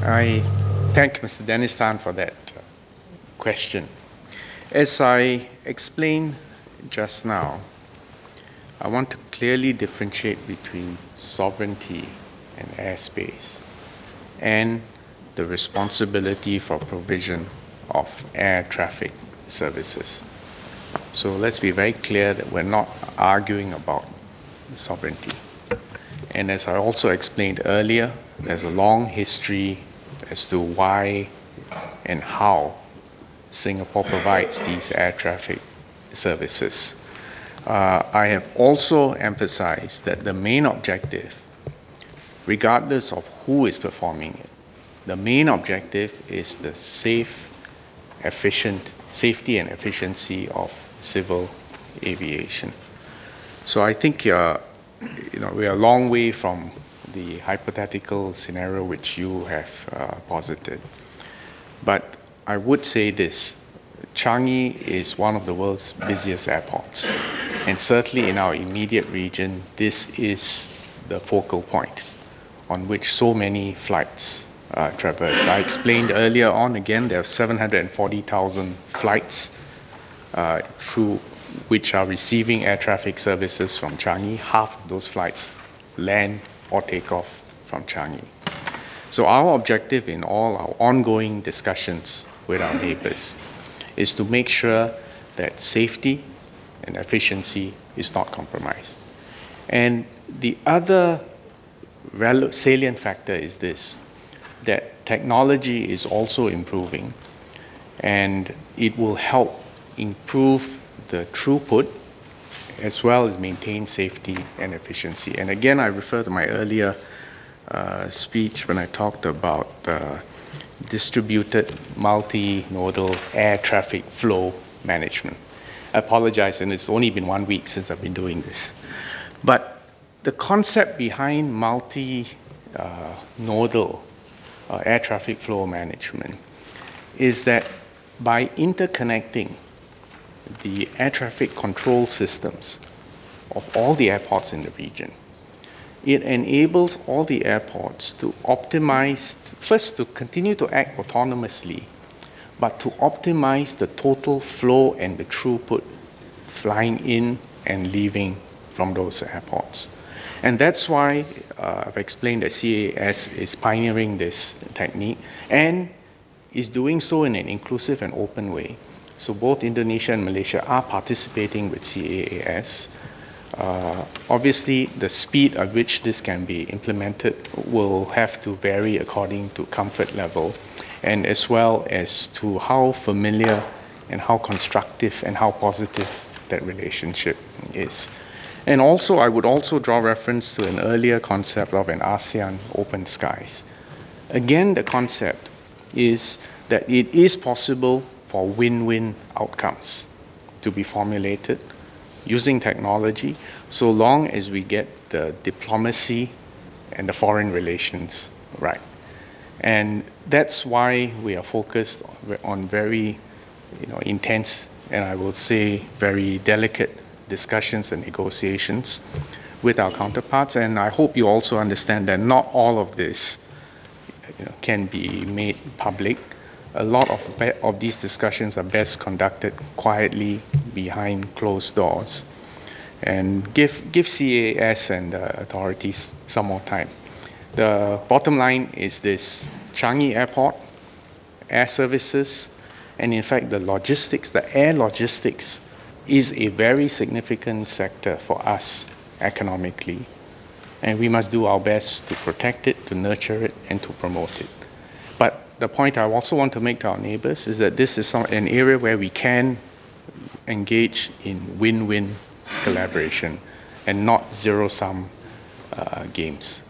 I thank Mr. Dennis Tan for that question. As I explained just now, I want to clearly differentiate between sovereignty and airspace and the responsibility for provision of air traffic services. So let's be very clear that we're not arguing about sovereignty. And as I also explained earlier, there's a long history as to why and how Singapore provides these air traffic services. I have also emphasized that the main objective, regardless of who is performing it, the main objective is the safety and efficiency of civil aviation. So I think we are a long way from the hypothetical scenario which you have posited. But I would say this: Changi is one of the world's busiest airports, and certainly in our immediate region, this is the focal point on which so many flights traverse. I explained earlier on, again, there are 740,000 flights through which are receiving air traffic services from Changi. Half of those flights land or take off from Changi. So our objective in all our ongoing discussions with our neighbours is to make sure that safety and efficiency is not compromised. And the other salient factor is this, that technology is also improving, and it will help improve the throughput as well as maintain safety and efficiency. And again, I refer to my earlier speech when I talked about distributed multimodal air traffic flow management. I apologize, and it's only been 1 week since I've been doing this. But the concept behind multi-nodal air traffic flow management is that by interconnecting the air traffic control systems of all the airports in the region, it enables all the airports to optimize, first to continue to act autonomously, but to optimize the total flow and the throughput flying in and leaving from those airports. And that's why I've explained that CAS is pioneering this technique and is doing so in an inclusive and open way. So both Indonesia and Malaysia are participating with CAS. Obviously, the speed at which this can be implemented will have to vary according to comfort level, and as well as to how familiar and how constructive and how positive that relationship is. And also, I would also draw reference to an earlier concept of an ASEAN open skies. Again, the concept is that it is possible for win-win outcomes to be formulated using technology, so long as we get the diplomacy and the foreign relations right. And that's why we are focused on very intense, and I will say very delicate discussions and negotiations with our counterparts. And I hope you also understand that not all of this can be made public. A lot of these discussions are best conducted quietly behind closed doors, and give CAS and the authorities some more time. The bottom line is this: Changi Airport, air services, and in fact the logistics, the air logistics, is a very significant sector for us economically, and we must do our best to protect it, to nurture it, and to promote it. But the point I also want to make to our neighbours is that this is an area where we can engage in win-win collaboration and not zero-sum games.